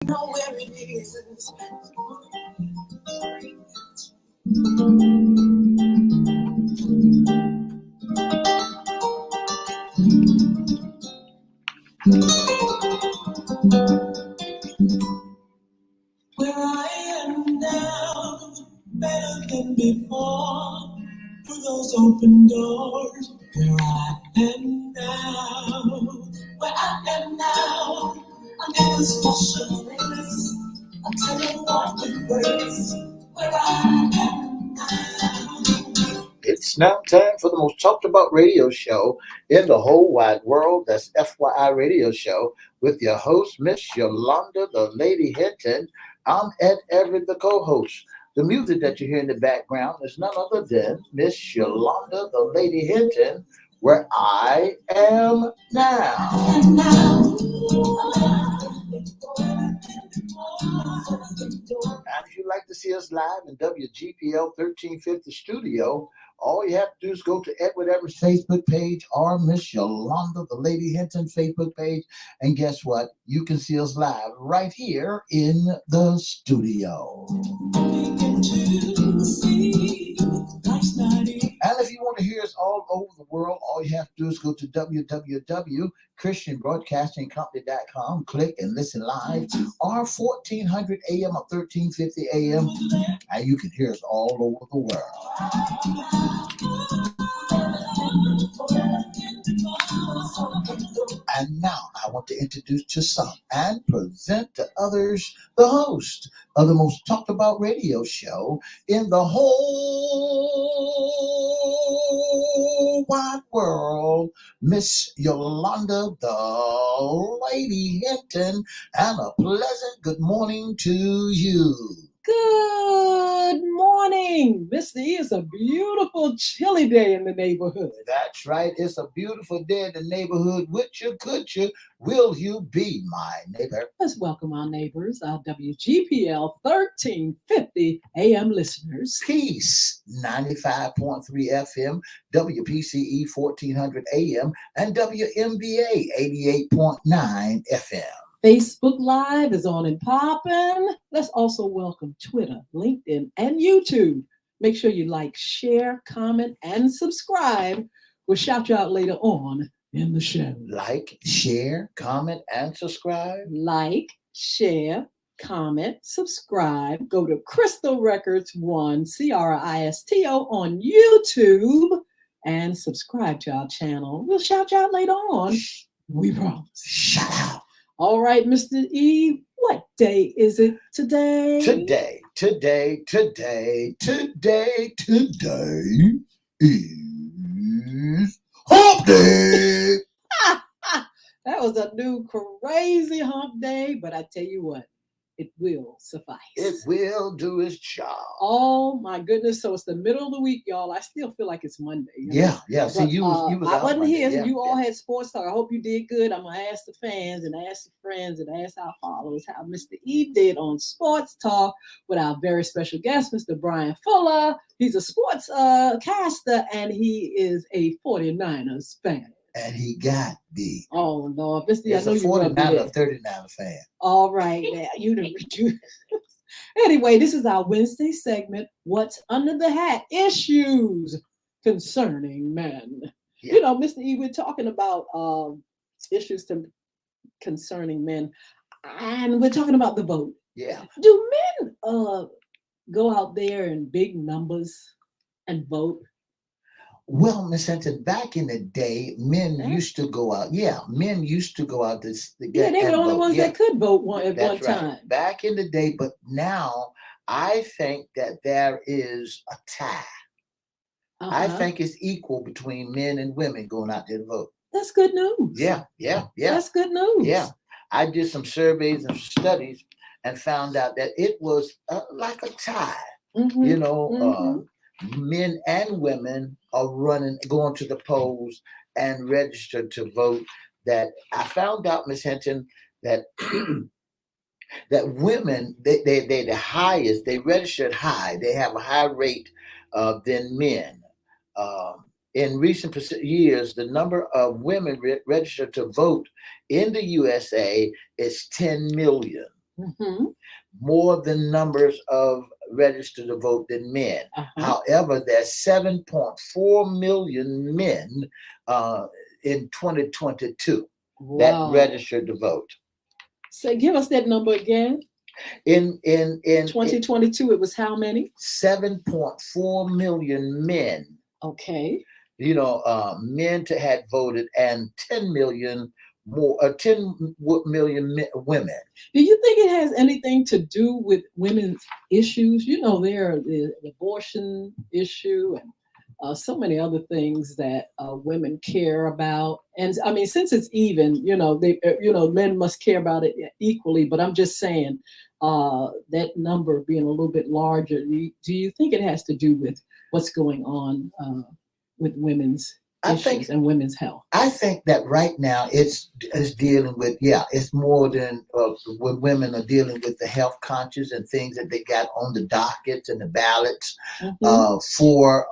know where it is. Where I am now, better than before. Through those open doors, where I am now, where I am now, under the special grace. I tell you what the grace, where I am now. It's now time for the most talked about radio show in the whole wide world. That's FYI Radio Show with your host, Miss Yolanda, the Lady Hinton. I'm Ed Everett, the co-host. The music that you hear in the background is none other than Miss Yolanda, the Lady Hinton, where I am now. And if you'd like to see us live in WGPL 1350 studio, all you have to do is go to Edward Everett's Facebook page or Miss Yolanda, the Lady Hinton Facebook page. And guess what? You can see us live right here in the studio. And if you want to hear us all over the world, all you have to do is go to www.christianbroadcastingcompany.com, click and listen live, or 1400 AM or 1350 AM, and you can hear us all over the world. And now I want to introduce to some and present to others the host of the most talked about radio show in the whole wide world, Miss Yolanda, the Lady Hinton, and a pleasant good morning to you. Good morning. Mr. E, it's a beautiful, chilly day in the neighborhood. That's right. It's a beautiful day in the neighborhood. Would you, could you, will you be my neighbor? Let's welcome our neighbors, our WGPL 1350 AM listeners. Peace, 95.3 FM, WPCE 1400 AM, and WMVA 88.9 FM. Facebook Live is on and popping. Let's also welcome Twitter, LinkedIn, and YouTube. Make sure you like, share, comment, and subscribe. We'll shout you out later on in the show. Like, share, comment, and subscribe. Like, share, comment, subscribe. Go to Crystal Records 1, CRISTO on YouTube, and subscribe to our channel. We'll shout you out later on. We promise. Shout out. All right, Mr. E, what day is it today? Today is Hump Day. That was a new crazy hump day, but I tell you what, it will suffice. It will do its job. Oh my goodness! So it's the middle of the week, y'all. I still feel like it's Monday. Yeah. See, but, you was. I wasn't Monday. here. So you all had sports talk. I hope you did good. I'm gonna ask the fans and ask the friends and ask our followers how Mr. E did on sports talk with our very special guest, Mr. Brian Fuller. He's a sports caster and he is a 49ers fan. And he got the. Oh Lord, Mr. I know you 49 or 39 fan. All right, now you done. Anyway, this is our Wednesday segment. What's under the hat? Issues concerning men. Yeah. You know, Mr. E, we're talking about issues concerning men, and we're talking about the vote. Yeah. Do men go out there in big numbers and vote? Well, Miss Hinton, back in the day, men used to go out. Yeah, men used to go out to get they were the only ones that could vote at one time. Right. Back in the day, but now I think that there is a tie. I think it's equal between men and women going out there to vote. That's good news. Yeah. That's good news. Yeah. I did some surveys and studies and found out that it was like a tie. Mm-hmm. You know, men and women are going to the polls and registered to vote. That I found out, Miss Hinton, that that women they the highest. They registered high. They have a high rate than men. In recent years, the number of women registered to vote in the USA is 10 million. Mm-hmm. more than numbers of registered to vote than men. Uh-huh. However, there's 7.4 million men in 2022 that Wow. registered to vote. So give us that number again. In 2022, it was how many? 7.4 million men, Okay. men to had voted, and 10 million more, 10 million women. Do you think it has anything to do with women's issues? There are the abortion issue and so many other things that women care about. And I mean, since it's even, men must care about it equally. But I'm just saying that number being a little bit larger. Do you think it has to do with what's going on with women's I issues think and women's health? I think that right now it's dealing with, it's more than when women are dealing with the health conscious and things that they got on the dockets and the ballots Mm-hmm. for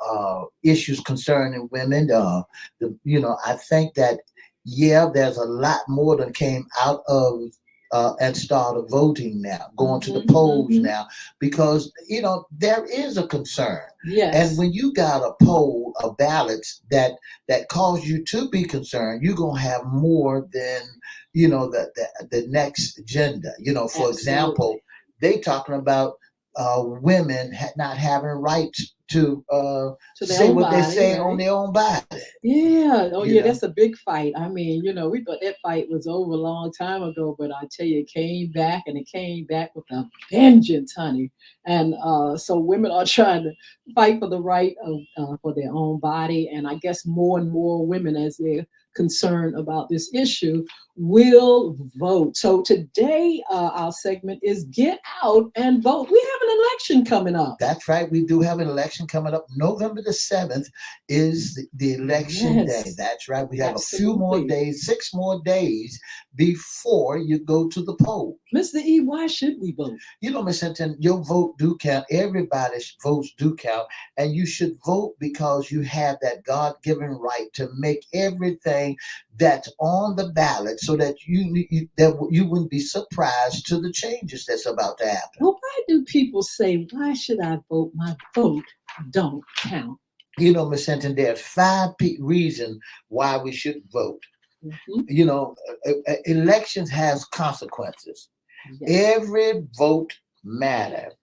issues concerning women. I think that there's a lot more that came out of and started voting now, going to the Mm-hmm. polls Mm-hmm. now, because there is a concern. And Yes. when you got a poll of ballots that cause you to be concerned, you're gonna have more than the next agenda. For example, Absolutely. they talking about women not having rights to To their say own what they body, say on right? their own body. Yeah. Oh, You yeah. know, That's a big fight. I mean, we thought that fight was over a long time ago, but I tell you, it came back and it came back with a vengeance, honey. And so women are trying to fight for the right of for their own body, and I guess more and more women, as they're concerned about this issue, will vote. So today, our segment is Get Out and Vote. We have an election coming up. that's right. We do have an election coming up. November the 7th is the election day. Yes, That's right. We have a few more absolutely. days, 6 more days before you go to the poll. Mr. E, why should we vote? Miss Hinton, your vote do count. Everybody's votes do count. And you should vote because you have that God-given right to make everything that's on the ballot so that you wouldn't be surprised to the changes that's about to happen. Well, why do people say, why should I vote? My vote don't count. Miss Hinton, there are five reasons why we should vote. Mhm. Elections has consequences. Yes. Every vote matters.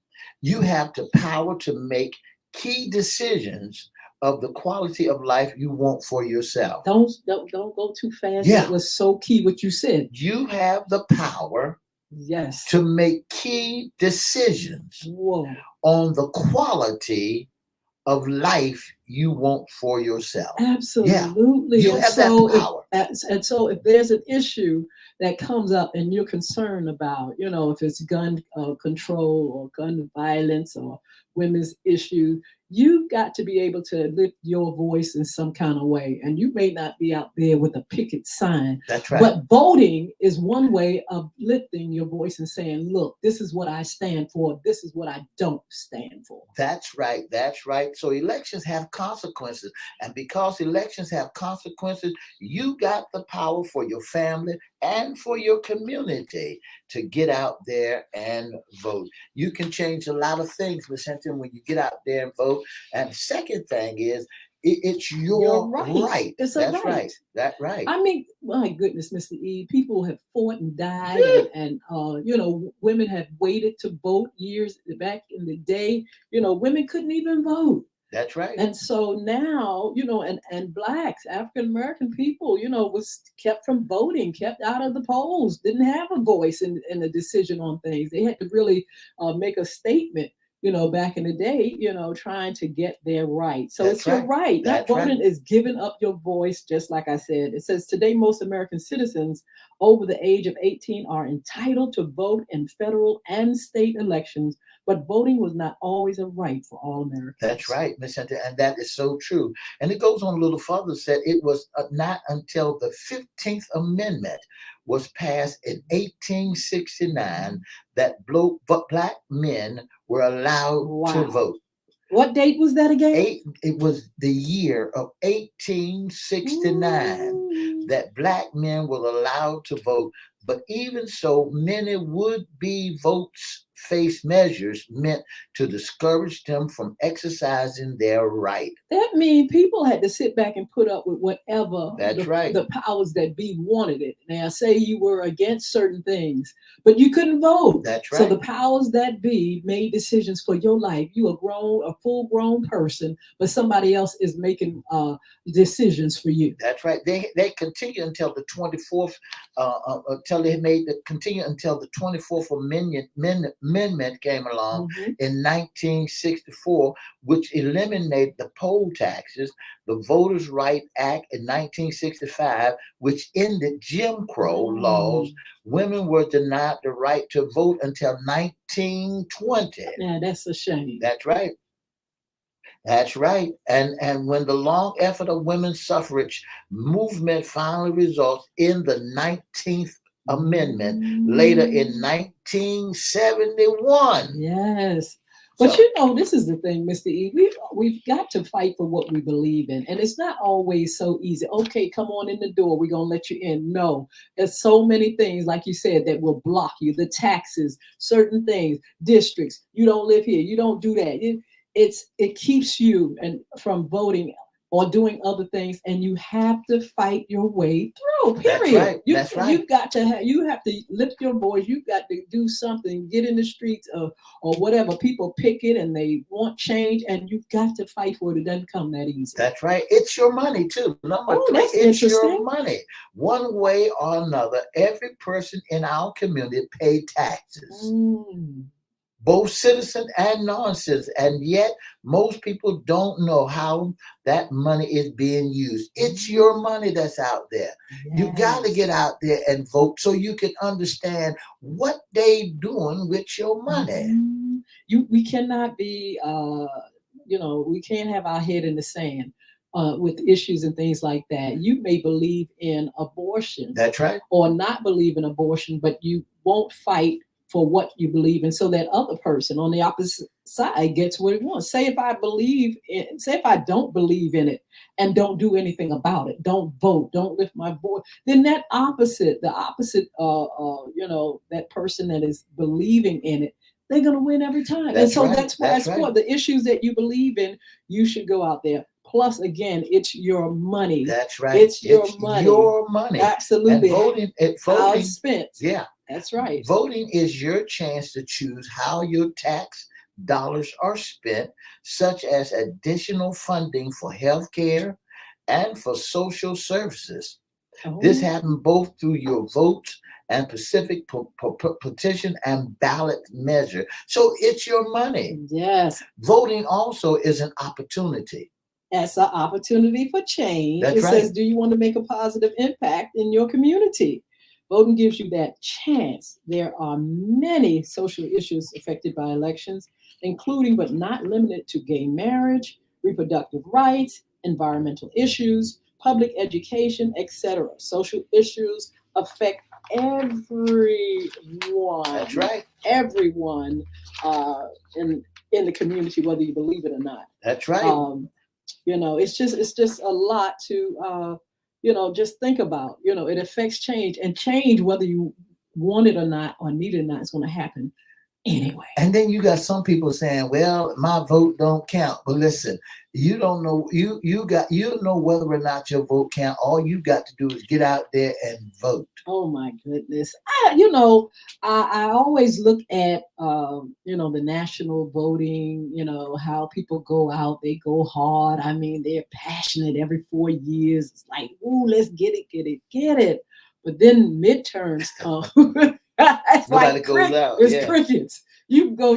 You have the power to make key decisions of the quality of life you want for yourself. Don't go too fast. Yeah. That was so key what you said. You have the power Yes. to make key decisions Whoa. on the quality of life you want for yourself. Absolutely. You And have that so power. if there's an issue that comes up and you're concerned about, if it's gun control or gun violence or women's issues, you've got to be able to lift your voice in some kind of way. And you may not be out there with a picket sign. That's right. But voting is one way of lifting your voice and saying, look, this is what I stand for. This is what I don't stand for. That's right. That's right. So elections have consequences. And because elections have consequences, you got the power for your family and for your community to get out there and vote. You can change a lot of things, Ms. Hinton, when you get out there and vote. And the second thing is, it's your right. It's a That's right. right. That's right. I mean, my goodness, Mr. E, people have fought and died, and women have waited to vote years back in the day. Women couldn't even vote. That's right. And so now, and blacks, African American people, was kept from voting, kept out of the polls, didn't have a voice in the decision on things. They had to really make a statement, back in the day, trying to get their right. So That's it's your right. That's Not voting right. is giving up your voice, just like I said. It says today most American citizens over the age of 18 are entitled to vote in federal and state elections, but voting was not always a right for all Americans. That's right, Ms. Hunter, and that is so true. And it goes on a little further, said it was not until the 15th Amendment was passed in 1869 that black men were allowed to vote. What date was that again? It was the year of 1869 that black men were allowed to vote. But even so, many would-be votes face measures meant to discourage them from exercising their right. That means people had to sit back and put up with whatever That's right. the powers that be wanted it. Now, say you were against certain things, but you couldn't vote. That's So right. the powers that be made decisions for your life. You a full-grown person, but somebody else is making decisions for you. That's right. They continue until the 24th, until they made the continue until the 24th amendment came along in 1964, which eliminated the poll taxes, the Voters' Right Act in 1965, which ended Jim Crow laws. Women were denied the right to vote until 1920. Yeah, that's a shame. That's right. That's right. And when the long effort of women's suffrage movement finally results in the 19th Amendment later in 1971. Yes. But this is the thing, Mr. E. We've got to fight for what we believe in. And it's not always so easy. Okay, come on in the door. We're going to let you in. No, there's so many things, like you said, that will block you. The taxes, certain things, districts. You don't live here. You don't do that. It keeps you from voting or doing other things, and you have to fight your way through. Period. That's right. You've got to have to lift your voice. You've got to do something. Get in the streets or whatever. People pick it and they want change, and you've got to fight for it. It doesn't come that easy. That's right. It's your money too. Number three, it's your money. One way or another, every person in our community pay taxes. Both citizen and non-citizen, and yet most people don't know how that money is being used. It's your money that's out there. Yes. You got to get out there and vote so you can understand what they doing with your money. We cannot be, we can't have our head in the sand with issues and things like that. You may believe in abortion. That's right. Or not believe in abortion, but you won't fight for what you believe in, so that other person on the opposite side gets what it wants. Say if I don't believe in it and don't do anything about it, don't vote, don't lift my voice, then that opposite, that person that is believing in it, they're going to win every time. That's why it's for the issues that you believe in, you should go out there. Plus, again, it's your money. That's right. It's your money. Your money. Absolutely. And voting, spent. Yeah. That's right. Voting is your chance to choose how your tax dollars are spent, such as additional funding for health care and for social services. This happened both through your votes and specific petition and ballot measure. So it's your money. Yes. Voting also is an opportunity. That's an opportunity for change. That's right. Says, do you want to make a positive impact in your community? Voting gives you that chance. There are many social issues affected by elections, including but not limited to gay marriage, reproductive rights, environmental issues, public education, etc. Social issues affect everyone. That's right. Everyone in the community, whether you believe it or not. That's right. It's just a lot to just think about. It affects change, and change, whether you want it or not or need it or not, is going to happen anyway. And then you got some people saying, well, my vote don't count. But listen, you don't know, you know whether or not your vote count. All you got to do is get out there and vote. Oh my goodness. I always look at the national voting, how people go out, they go hard. I mean, they're passionate every 4 years. It's like, ooh, let's get it. But then midterms come. It's nobody goes out. It's crickets. You go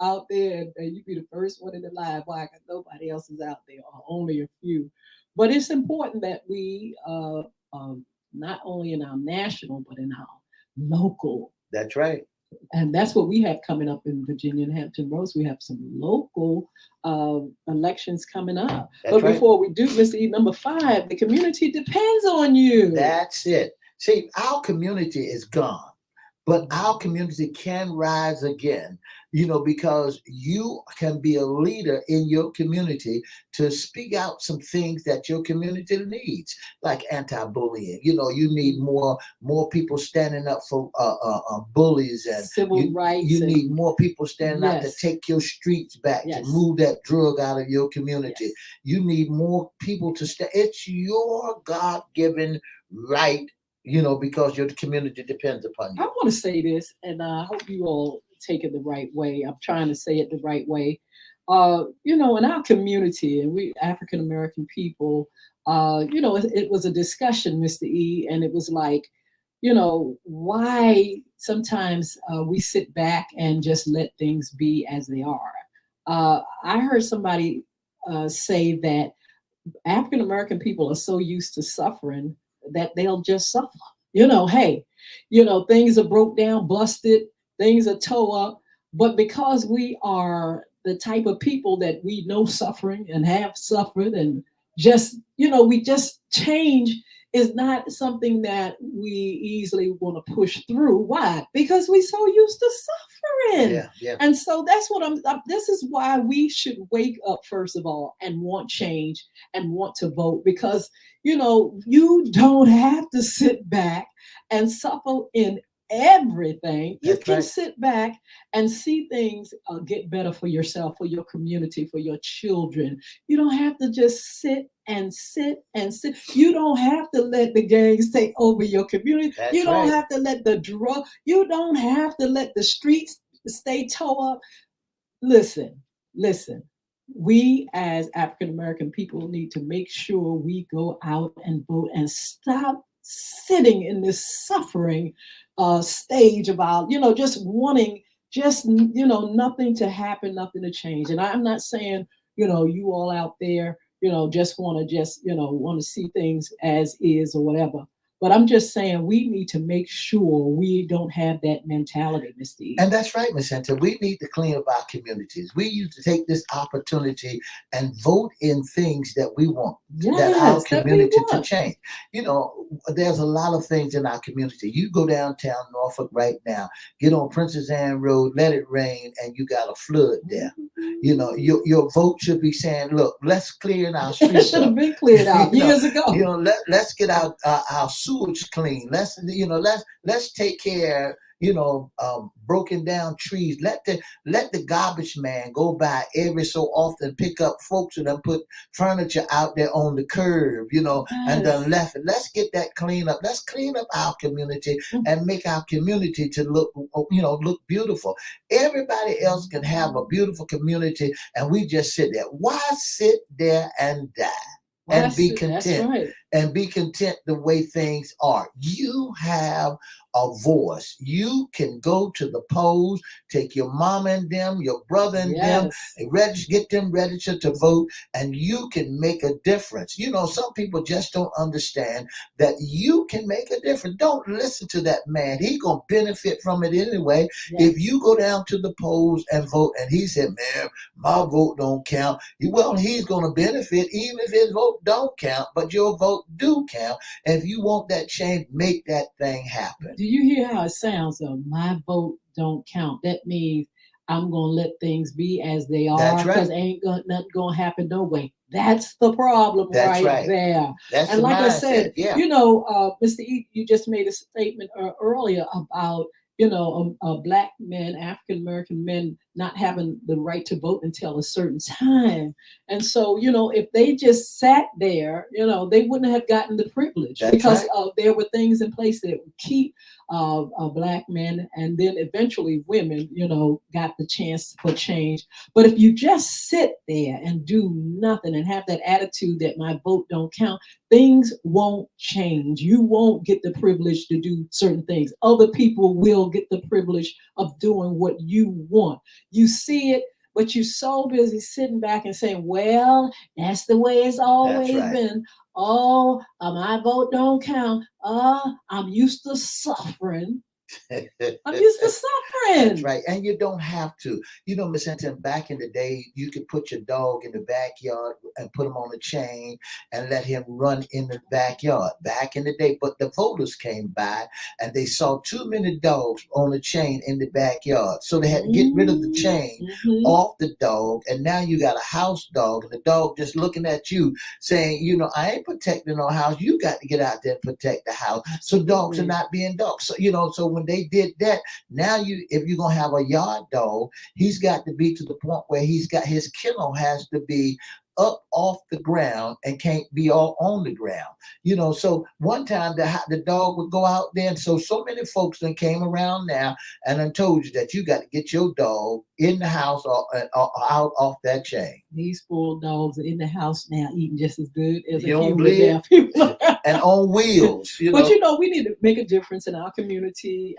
out there and you be the first one in the line. Why? Because nobody else is out there, or only a few. But it's important that we, not only in our national, but in our local. That's right. And that's what we have coming up in Virginia and Hampton Roads. We have some local elections coming up. But before we do, Mr. E, number 5, the community depends on you. That's it. See, our community is gone, but our community can rise again, because you can be a leader in your community to speak out some things that your community needs, like anti-bullying. You need more people standing up for bullies, and civil you rights need and more people standing out to yes, take your streets back, to yes, move that drug out of your community. yes. You need more people to stand. It's your God-given right, because your community depends upon I you. want to say this, and I hope you all take it the right way. I'm trying to say it the right way. In our community, and we African American people, it was a discussion, Mr. E, and it was like, why sometimes we sit back and just let things be as they are. I heard somebody say that African American people are so used to suffering that they'll just suffer. Hey, things are broke down, busted, things are tore up. But because we are the type of people that we know suffering and have suffered, and we just change is not something that we easily want to push through. Why? Because we so used to suffering. Yeah, yeah. And so that's what this is why we should wake up, first of all, and want change and want to vote, because you don't have to sit back and suffer in everything. You That's can right. sit back and see things get better for yourself, for your community, for your children. You don't have to just sit and sit and sit. You don't have to let the gangs take over your community. You That's don't right. have to let you don't have to let the streets stay tore up. Listen, listen. We as African American people need to make sure we go out and vote and stop sitting in this suffering stage about, just wanting nothing to happen, nothing to change. And I'm not saying, you all out there, just want to see things as is or whatever. But I'm just saying we need to make sure we don't have that mentality, Mr. E. And that's right, Miss Hunter. We need to clean up our communities. We need to take this opportunity and vote in things that we want, that our Yes, that we community to want. change. There's a lot of things in our community. You go downtown Norfolk right now, get on Princess Anne Road, let it rain, and you got a flood there. Your vote should be saying, "Look, let's clear our It streets should have up. been cleared out you know, years ago. let's get our sewage clean. Let's take care. Broken down trees. Let the garbage man go by every so often, pick up folks and then put furniture out there on the curb. And then Yes. left it. Let's get that clean up. Let's clean up our community and make our community to look beautiful. Everybody else can have a beautiful community, and we just sit there. Why sit there and die? Well, And be that's content, right. and be content the way things are. You have a voice. You can go to the polls, take your mom and them, your brother and them, Yes. and get them registered to vote, and you can make a difference. Some people just don't understand that you can make a difference. Don't listen to that man. He gonna benefit from it anyway. Yes. If you go down to the polls and vote, and he said, "Man, my vote don't count," well, he's gonna benefit even if his vote don't count, but your vote do count. And if you want that change, make that thing happen. Do you hear how it sounds though? My vote don't count. That means I'm gonna let things be as they That's are because right. nothing gonna happen no way. That's the problem That's right right. there. That's And the like I said, mindset. Yeah. Mr. E, you just made a statement earlier about black men, African American men, not having the right to vote until a certain time. And so, if they just sat there, they wouldn't have gotten the privilege That's because right. there were things in place that would keep black men and then eventually women, got the chance for change. But if you just sit there and do nothing and have that attitude that my vote don't count, things won't change. You won't get the privilege to do certain things. Other people will get the privilege of doing what you want. You see it, but you're so busy sitting back and saying, well, that's the way it's That's always right. been. Oh, my vote don't count. I'm used to suffering. I'm used to suffering. That's right. And you don't have to. Miss Hinton, back in the day, you could put your dog in the backyard and put him on a chain and let him run in the backyard back in the day. But the voters came by and they saw too many dogs on a chain in the backyard. So they had to get rid of the chain off the dog. And now you got a house dog and the dog just looking at you saying, I ain't protecting no house. You got to get out there and protect the house. So dogs are not being dogs. So, so when they did that, now if you're going to have a yard dog, he's got to be to the point where his kennel has to be up off the ground and can't be all on the ground. So one time the dog would go out there, and so many folks then came around now and I told you that you got to get your dog in the house or out off that chain. These spoiled dogs are in the house now eating just as good as You a don't human. believe? And on wheels. But we need to make a difference in our community.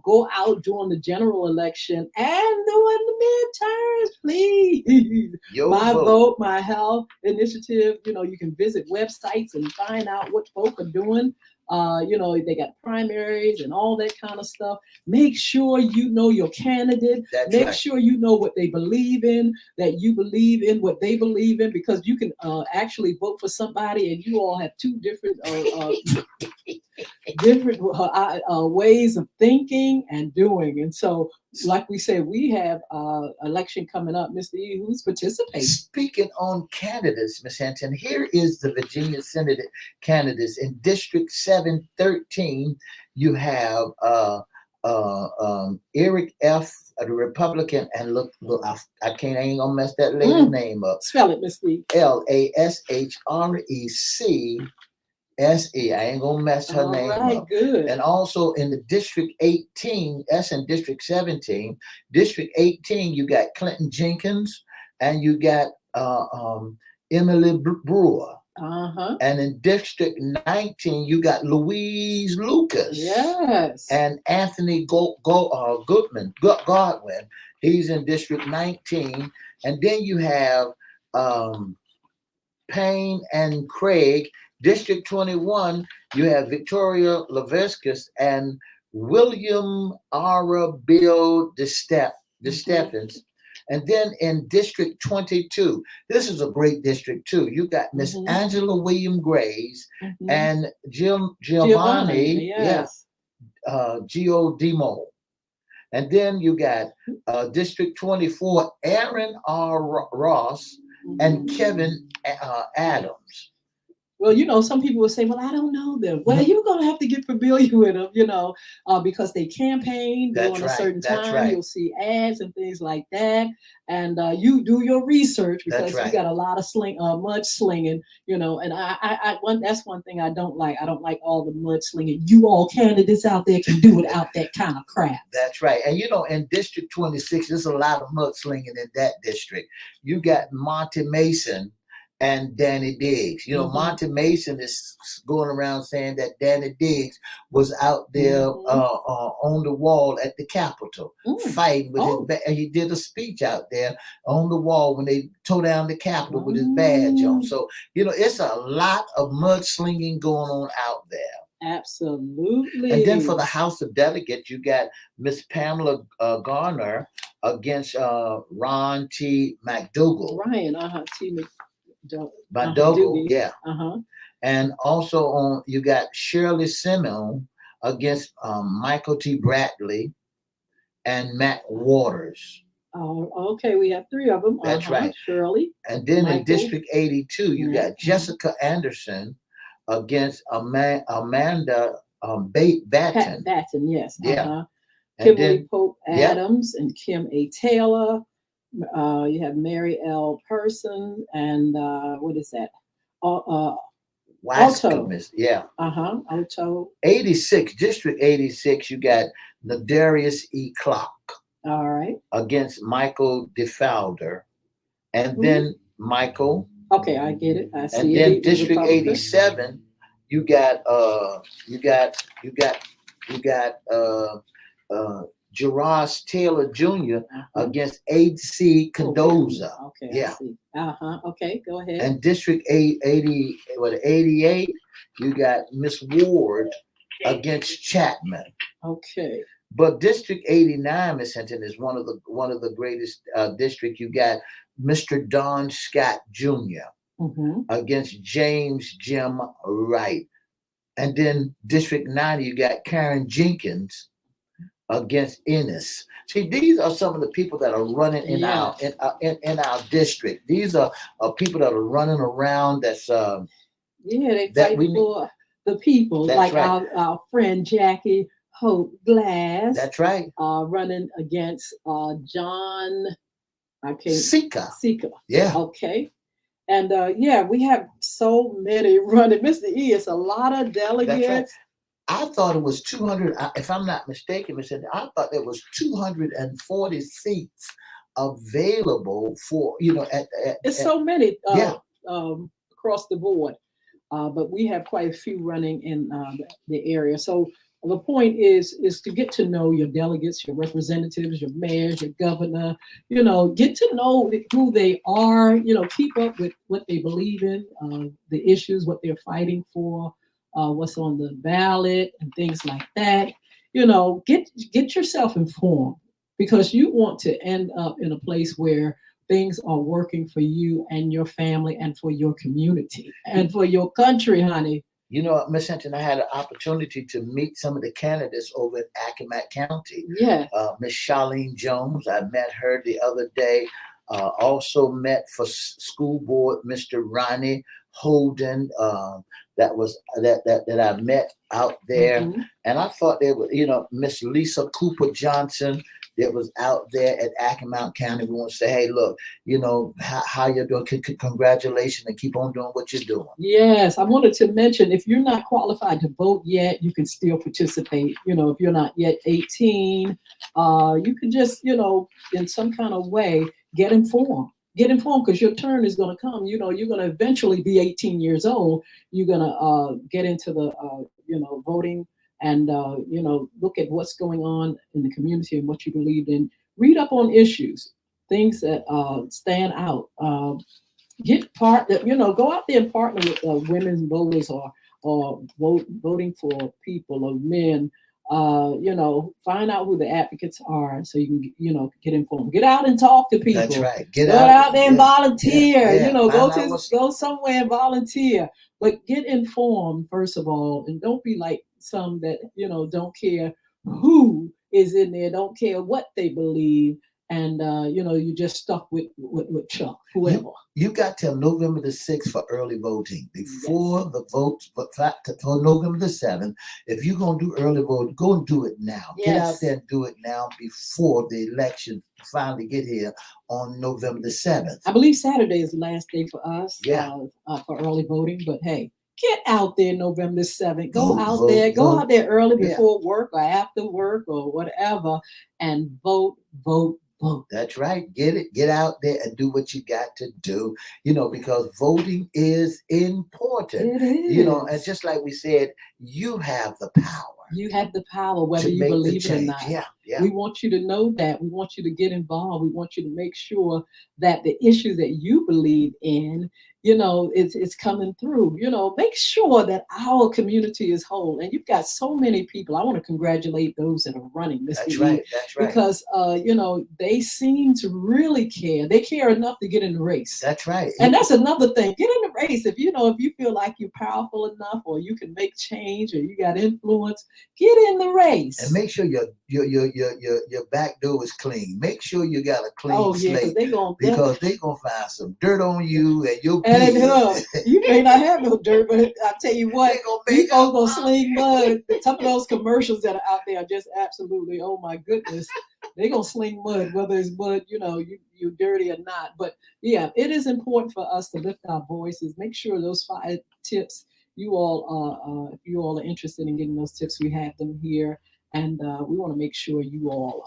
Go out during the general election and during the midterms, please. My vote, my health initiative. You can visit websites and find out what folk are doing. They got primaries and all that kind of stuff. Make sure you know your candidate. Make sure you know what they believe in, that you believe in what they believe in, because you can actually vote for somebody and you all have two different ways of thinking and doing. And so, like we said, we have election coming up. Mr. E, who's participating? Speaking on candidates, Ms. Hinton, here is the Virginia Senate candidates. In District 713, you have Eric F., the Republican, and look, I ain't gonna mess that lady's name up. Spell it, Ms. E. Lashrec. I ain't gonna mess her name up. Good. And also in the District 18, that's in District 17. District 18, you got Clinton Jenkins and you got Emily Brewer. And in District 19, you got Louise Lucas. Yes. And Anthony Godwin. He's in District 19. And then you have Payne and Craig. District 21, you have Victoria Leviskis and William R. Bill DeSteffens. And then in District 22, this is a great district too. You got Miss Angela William Grays and Giovanni Giodimo. And then you got District 24, Aaron R. Ross and Kevin Adams. Well, some people will say, well, I don't know them. Well, you're going to have to get familiar with them, because they campaign during a certain time. Right. You'll see ads and things like that. And you do your research, because you got a lot of mud slinging, and that's one thing I don't like. I don't like all the mud slinging. You all candidates out there can do without that kind of crap. That's right. And, in District 26, there's a lot of mud slinging in that district. You got Monty Mason and Danny Diggs. Monty Mason is going around saying that Danny Diggs was out there on the wall at the Capitol fighting with his badge. He did a speech out there on the wall when they tore down the Capitol with his badge on. So, it's a lot of mudslinging going on out there. Absolutely. And then for the House of Delegates, you got Miss Pamela Garner against Ron T. McDougal. McDougal, yeah. And also you got Shirley Simon against Michael T. Bradley and Matt Waters. Oh, okay. We have three of them. That's right. Shirley. And then in District 82, you got Jessica Anderson against Amanda Batten. Batten, yes. Yeah. Kimberly Pope Adams and Kim A. Taylor. You have Mary L. Person and what is that? Alto. Yeah. Alto. 86, District 86, you got Nadarius E. Clark. All right. Against Michael DeFalder. And then Michael. Okay, I get it. I see and it. then District 87, you got Gerard Taylor Jr. Against A.C. Condoza. Okay, yeah. Okay, go ahead. And District 88, you got Miss Ward against Chapman. Okay. But District 89, Miss Hinton, is one of the greatest districts. You got Mr. Don Scott Jr. Against James Jim Wright. And then District 90, you got Karen Jenkins against Ennis. See, these are some of the people that are running in our district. These are people that are running around. That's they fight for the people. That's like right. our friend Jackie Hope Glass. That's right. Running against John. Sika. Yeah. Okay. And we have so many running. Mr. E, it's a lot of delegates. That's right. I thought it was 200. If I'm not mistaken, I thought there was 240 seats available for it's so many. Across the board, but we have quite a few running in the area. So the point is to get to know your delegates, your representatives, your mayors, your governor. Get to know who they are. Keep up with what they believe in, the issues, what they're fighting for. What's on the ballot and things like that. Get yourself informed, because you want to end up in a place where things are working for you and your family and for your community and for your country, honey. Miss Hinton, I had an opportunity to meet some of the candidates over at Accomack County. Yeah. Miss Charlene Jones, I met her the other day. Also met for school board Mr. Ronnie Holden. That I met out there, and I thought they were, Miss Lisa Cooper Johnson that was out there at Accomack County. We want to say, hey, look, how you're doing. Congratulations, and keep on doing what you're doing. Yes, I wanted to mention, if you're not qualified to vote yet, you can still participate. If you're not yet 18, you can just, in some kind of way, get informed. Get informed, because your turn is going to come. You're going to eventually be 18 years old. You're going to get into the, voting and, look at what's going on in the community and what you believe in. Read up on issues, things that stand out. Go out there and partner with women voters or voting for people or men. Find out who the advocates are so you can, get informed. Get out and talk to people. That's right. Go out there and volunteer. Go somewhere and volunteer. But get informed, first of all, and don't be like some that, don't care who is in there, don't care what they believe. And, you just stuck with Chuck, whoever. You got till November the 6th for early voting. Before the votes, for November the 7th, if you're going to do early voting, go and do it now. Yes. Get out there and do it now before the election finally get here on November the 7th. I believe Saturday is the last day for us for early voting. But, hey, get out there November 7th. Go out there early before work or after work or whatever and vote. That's right. Get out there and do what you got to do, because voting is important. It is. And just like we said, you have the power. You have the power, whether you believe it or not. Yeah. We want you to know that. We want you to get involved. We want you to make sure that the issues that you believe in, it's coming through. Make sure that our community is whole. And you've got so many people. I want to congratulate those that are running this week. That's right. Because, they seem to really care. They care enough to get in the race. That's right. And that's another thing. Get in the race. If you feel like you're powerful enough, or you can make change, or you got influence, get in the race. And make sure your back door is clean. Make sure you got a clean slate. Because they're gonna find some dirt on you and your you may not have no dirt, but I tell you what, you gonna sling mud. Some of those commercials that are out there are just absolutely, oh my goodness. They're gonna sling mud, whether it's mud, you're dirty or not. But yeah, it is important for us to lift our voices. Make sure those 5 tips, you all if you all are interested in getting those tips, we have them here. And we want to make sure you all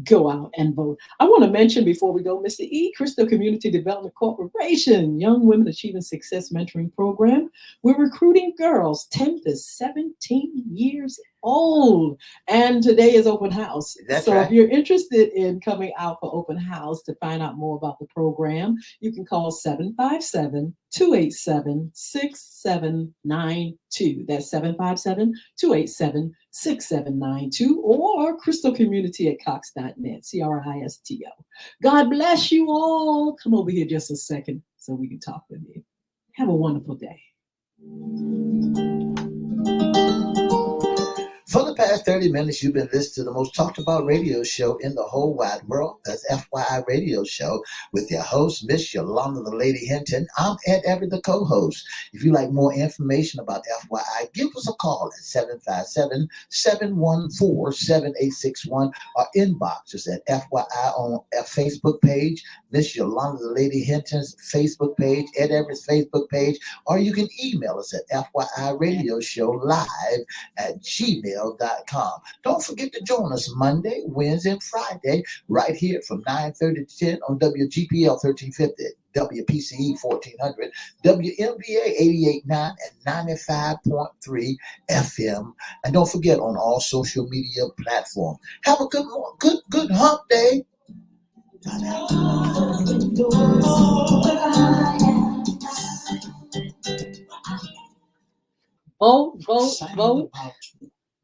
go out and vote. I want to mention before we go, Mr. E. Crystal Community Development Corporation, Young Women Achieving Success Mentoring Program. We're recruiting girls 10 to 17 years old. And today is open house. That's So if right. you're interested in coming out for open house to find out more about the program, you can call 757-287-6792. That's 757-287-6792, or crystalcommunity at cox.net, CRISTO. God bless you all. Come over here just a second so we can talk with you. Have a wonderful day. For the past 30 minutes, you've been listening to the most talked about radio show in the whole wide world. That's FYI Radio Show with your host, Miss Yolanda the Lady Hinton. I'm Ed Everett, the co-host. If you'd like more information about FYI, give us a call at 757-714-7861 or inbox us at FYI on our Facebook page, Miss Yolanda the Lady Hinton's Facebook page, Ed Everett's Facebook page, or you can email us at FYI Radio Show live at gmail.com. Don't forget to join us Monday, Wednesday, and Friday right here from 9:30 to 10 on WGPL 1350, WPCE 1400, WMVA 88.9 and 95.3 FM. And don't forget on all social media platforms. Have a good hump day.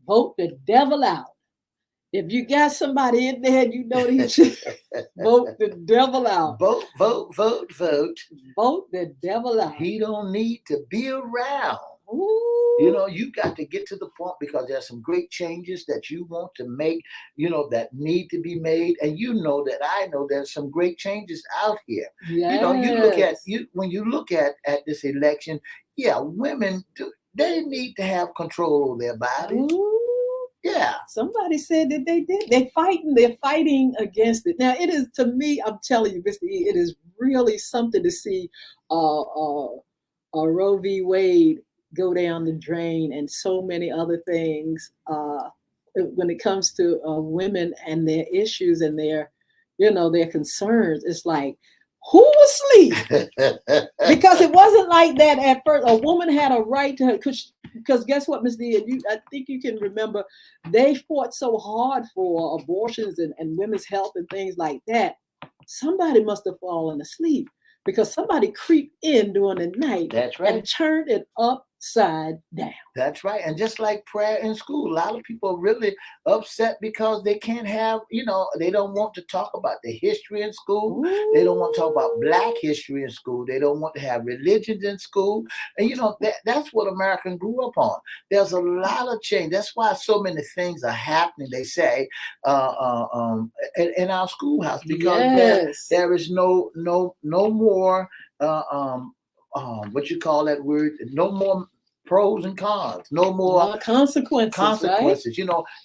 Vote the devil out. If you got somebody in there, you know he should vote the devil out. Vote. Vote the devil out. He don't need to be around. Ooh. You know, you got to get to the point because there's some great changes that you want to make, that need to be made. And that I know there's some great changes out here. Yes. When you look at this election, women they need to have control over their bodies. Ooh. Yeah. Somebody said that they did. They're fighting against it. Now it is, to me, I'm telling you, Mr. E, it is really something to see Roe v. Wade go down the drain and so many other things when it comes to women and their issues and their concerns. It's like, who was asleep? Because it wasn't like that at first. A woman had a right to, because guess what, Ms. D, I think you can remember, they fought so hard for abortions and women's health and things like that. Somebody must have fallen asleep because somebody creeped in during the night. That's right. And turned it upside down. That's right. And just like prayer in school, a lot of people are really upset because they can't have, they don't want to talk about the history in school. Ooh. They don't want to talk about Black history in school. They don't want to have religions in school. And, that's what Americans grew up on. There's a lot of change. That's why so many things are happening, they say, in our schoolhouse, because there is no more, what you call that word? No more pros and cons. No more consequences. Right?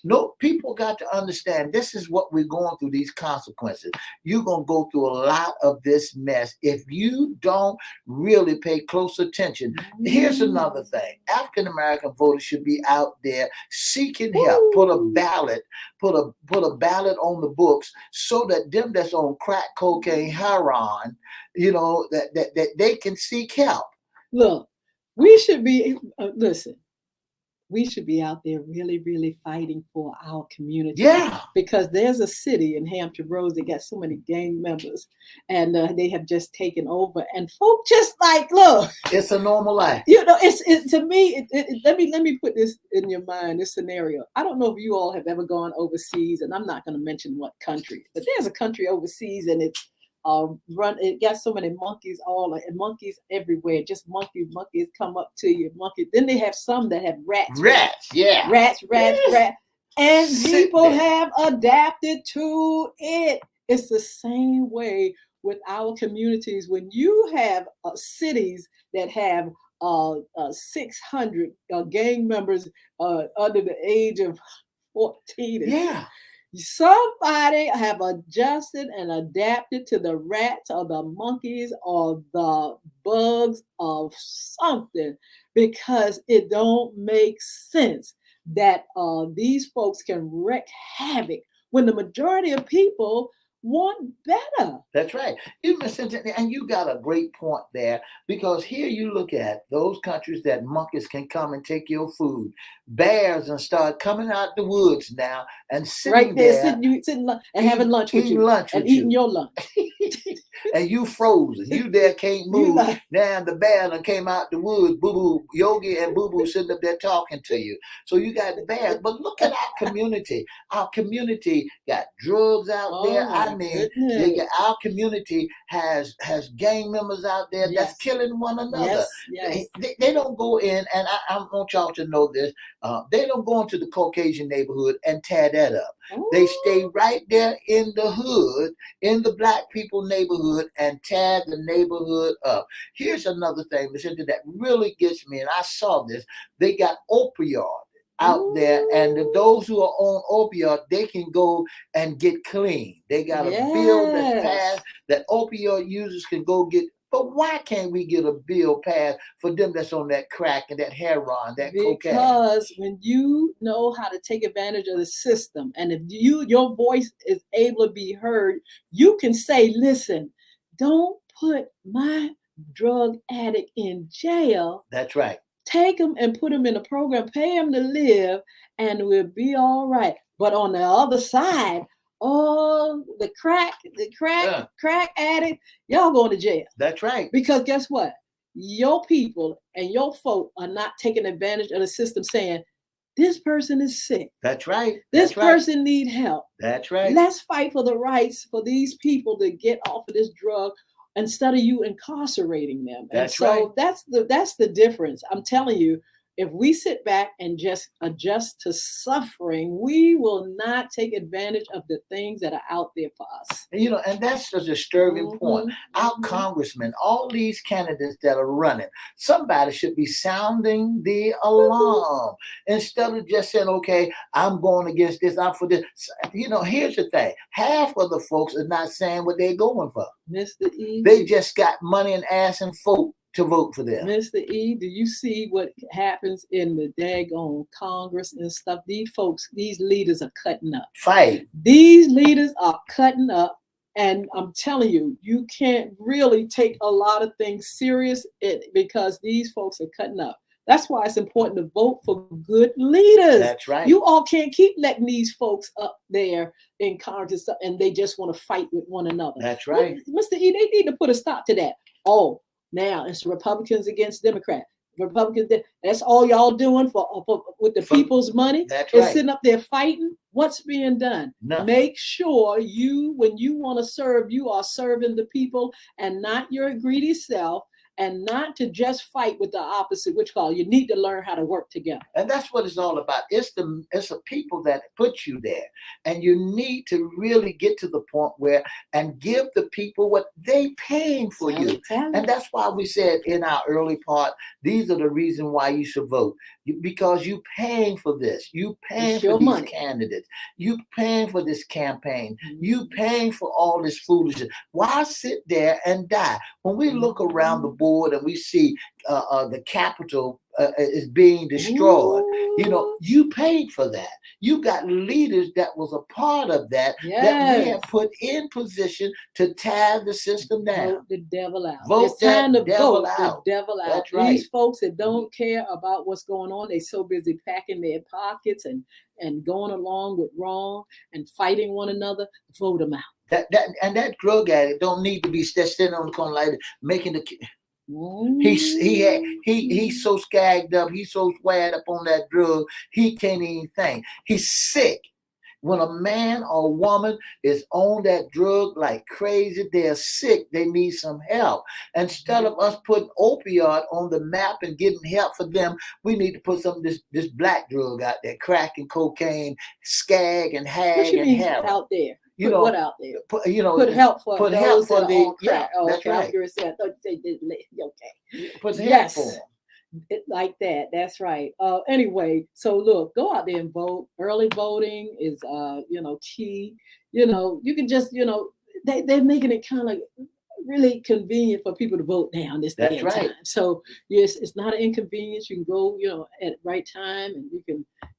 No, people got to understand this is what we're going through, these consequences. You're going to go through a lot of this mess if you don't really pay close attention. Here's another thing. African American voters should be out there seeking help. Put a ballot on the books so that them that's on crack, cocaine, heroin, that they can seek help. Look, we should be, we should be out there really, really fighting for our community. Yeah. Because there's a city in Hampton Roads that got so many gang members, and they have just taken over. And folk just look. It's a normal life. To me, let me put this in your mind, this scenario. I don't know if you all have ever gone overseas, and I'm not going to mention what country, but there's a country overseas, and it's it got so many monkeys monkeys everywhere. Just monkeys come up to you. Then they have some that have rats. Yeah. Rats. And people have adapted to it. It's the same way with our communities. When you have cities that have 600 gang members under the age of 14. Yeah. Somebody have adjusted and adapted to the rats or the monkeys or the bugs of something, because it don't make sense that these folks can wreak havoc when the majority of people want better. That's right. You and you got a great point there, because here you look at those countries that monkeys can come and take your food, bears and start coming out the woods now and sitting Right there, there, sitting and having lunch with eating you, lunch and with eating you. your lunch. And you frozen. You there can't You move. like, Now the bear done came out the woods. Boo Boo, Yogi and Boo Boo sitting up there talking to you. So you got the bears. But look at our community. Our community got drugs out there. oh I my mean, they goodness. got, our community has gang members out there that's Yes, killing one another. yes, yes. They don't go in, and I want y'all to know this. They don't go into the Caucasian neighborhood and tear that up. They stay Ooh, right there in the hood, in the black people neighborhood, and tear the neighborhood up. Here's another thing, listen, that really gets me, and I saw this. They got opioid out there, and ooh, those who are on opioid, they can go and get clean. They got a bill that's yes. passed that opioid users can go get. But why can't we get a bill passed for them that's on that crack and that heroin, that cocaine? Because when you know how to take advantage of the system, and if your voice is able to be heard, you can say, listen, don't put my drug addict in jail. That's right. Take them and put them in a program, pay them to live, and we'll be all right. But on the other side, oh, the Yeah, crack addict, y'all going to jail. that's right. Because guess what? Your people and your folk are not taking advantage of the system, saying, this person is sick. That's right. This That's right. person need help. That's right. Let's fight for the rights for these people to get off of this drug instead of you incarcerating them. And That's so right. that's the difference. I'm telling you, if we sit back and just adjust to suffering, we will not take advantage of the things that are out there for us. And, and that's a disturbing point. Our Mhm. congressmen, all these candidates that are running, somebody should be sounding the Mhm. alarm instead of just saying, okay, I'm going against this, I'm for this. Here's the thing. Half of the folks are not saying what they're going for. Mr. E, They just got money and ass and folk to vote for them. Mr. E, do you see what happens in the daggone Congress and stuff? These folks, these leaders are cutting up. Fight. These leaders are cutting up. And I'm telling you, you can't really take a lot of things serious because these folks are cutting up. That's why it's important to vote for good leaders. That's right. You all can't keep letting these folks up there in Congress and they just want to fight with one another. That's right. Mr. E, they need to put a stop to that. Oh, now it's Republicans against Democrats. Republicans, that's all y'all doing for with the people's money. That's It's right. sitting up there fighting. What's being done? Nothing. Make sure when you want to serve, you are serving the people and not your greedy self, and not to just fight with the opposite, which you need to learn how to work together. And that's what it's all about. It's the people that put you there. And you need to really get to the point where and give the people what they paying for you. And that's why we said in our early part, these are the reasons why you should vote. Because you paying for this. You paying for these money. Candidates. You paying for this campaign. You paying for all this foolishness. Why sit there and die? When we look around the board and we see the Capitol is being destroyed, you paid for that. You got leaders that was a part of that, that we have put in position to tear the system down. Vote the devil out. Vote it's time to devil vote out. The devil out. That's right. These folks that don't care about what's going on, they so busy packing their pockets and going along with wrong and fighting one another. Vote them out. That drug addict don't need to be sitting on the corner like making the. He's so skagged up. He's so swagged up on that drug. He can't even think. He's sick. When a man or woman is on that drug like crazy, they're sick. They need some help. Instead of us putting opioid on the map and getting help for them, we need to put some of this black drug out there, crack and cocaine, skag and hag and heroin out there. What out there? Put help for put those help for that are on crack. That's right. Okay. Put help for them. Like that. That's right. Anyway, so look, go out there and vote. Early voting is key. You can just they're making it kind of really convenient for people to vote now this day and time. So yes, it's not an inconvenience. You can go at right time and you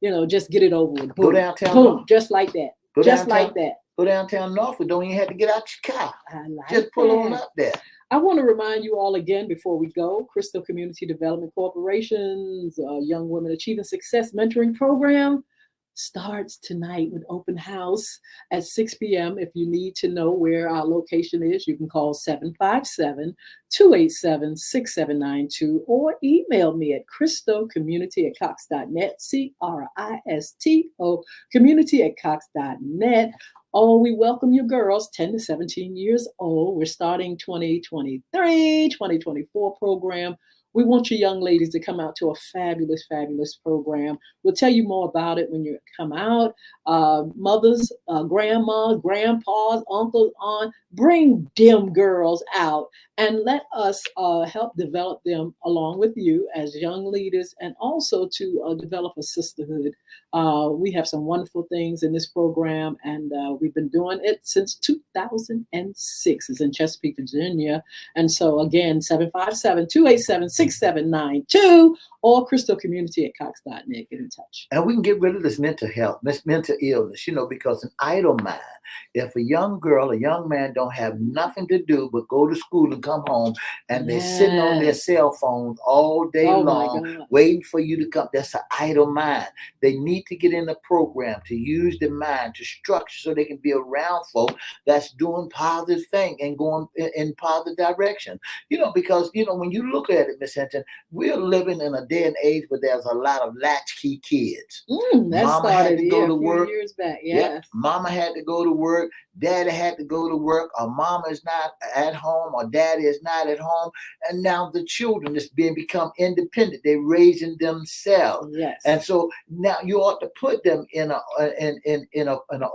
can just get it over with. Boom. Go downtown. Boom, just like that. Go just downtown. like that. Go downtown Norfolk. Don't even have to get out your car. I like Just pull on that. up there. I want to remind you all again before we go, Crystal Community Development Corporation's Young Women Achieving Success Mentoring Program starts tonight with open house at 6 p.m. If you need to know where our location is, you can call 757-287-6792 or email me at cristocommunity@cox.net, CRISTO community@cox.net. Oh, we welcome you girls 10 to 17 years old. We're starting 2024 program. We want you young ladies to come out to a fabulous, fabulous program. We'll tell you more about it when you come out. Mothers, grandma, grandpas, uncles, aunt, bring them girls out and let us help develop them along with you as young leaders, and also to develop a sisterhood. We have some wonderful things in this program, and we've been doing it since 2006. It's in Chesapeake, Virginia. And so again, 757-287-6792 or crystalcommunity@cox.net. Get in touch. And we can get rid of this mental health, this mental illness, because an idle mind, if a young girl, a young man don't have nothing to do but go to school and come home, and they're sitting on their cell phones all day long, waiting for you to come, that's an idle mind. They need to get in the program to use the mind to structure so they can be around folk that's doing positive thing and going in positive direction. Because, when you look at it, Miss Hinton, we're living in a day and age where there's a lot of latchkey kids. Mama had to go to work. Years back. Yes. Yep. Mama had to go to work. Daddy had to go to work. Or mama is not at home, or daddy is not at home. And now the children is become independent. They're raising themselves. Yes. And so now you ought to put them in an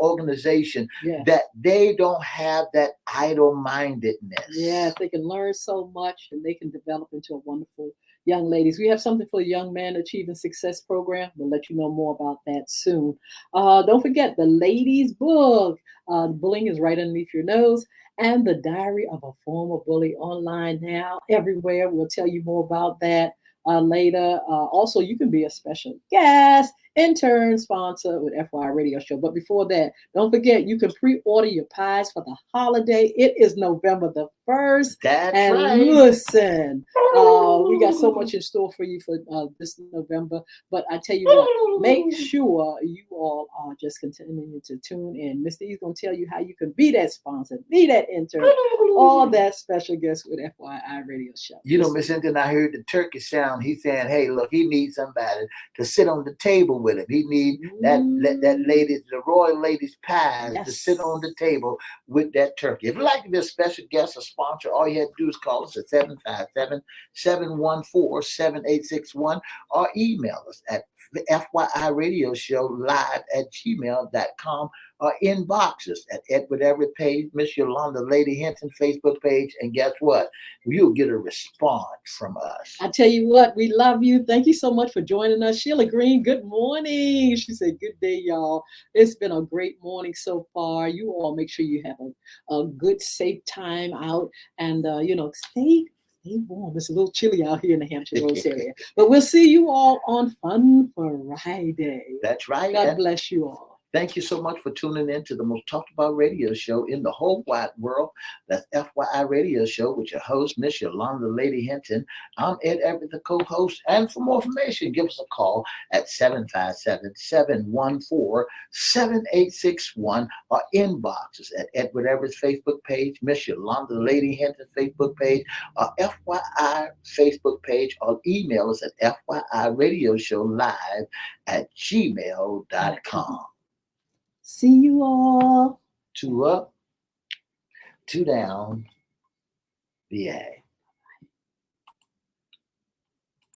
organization that they don't have that idle-mindedness. Yes, they can learn so much, and they can develop into a wonderful young ladies. We have something for the Young Man Achieving Success program. We'll let you know more about that soon. Don't forget the ladies book. Bullying is right underneath your nose, and the Diary of a Former Bully online now everywhere. We'll tell you more about that later. Also, you can be a special guest, intern, sponsor with FYI Radio Show. But before that, don't forget, you can pre-order your pies for the holiday. It is November the 1st. That's and right. Listen, we got so much in store for you for this November. But I tell you what, make sure you all are just continuing to tune in. Mr. E's going to tell you how you can be that sponsor, be that intern, or that special guest with FYI Radio Show. Miss Hinton, I heard the turkey sound. He's saying, hey, look, he needs somebody to sit on the table with him. He needs that lady, the royal lady's pies, to sit on the table with that turkey. If you'd like to be a special guest or sponsor, all you have to do is call us at 757-714-7861 or email us at FYIRadioshow@gmail.com or inbox us at Edward Everett page, Miss Yolanda Lady Hinton Facebook page, and guess what? You'll get a response from us. I tell you what, we love you. Thank you so much for joining us. Sheila Green, good morning. She said, good day, y'all. It's been a great morning so far. You all make sure you have a good, safe time out, and stay warm. It's a little chilly out here in the Hampshire Roads area. But we'll see you all on Fun Friday. That's right. God bless you all. Thank you so much for tuning in to the most talked about radio show in the whole wide world. That's FYI Radio Show with your host, Miss Yolanda Lady Hinton. I'm Ed Everett, the co-host. And for more information, give us a call at 757-714-7861 or inbox us at Edward Everett's Facebook page, Miss Yolanda Lady Hinton's Facebook page, or FYI Facebook page, or email us at FYIRadiosHowLive@gmail.com. See you all. 2 up, 2 down, VA.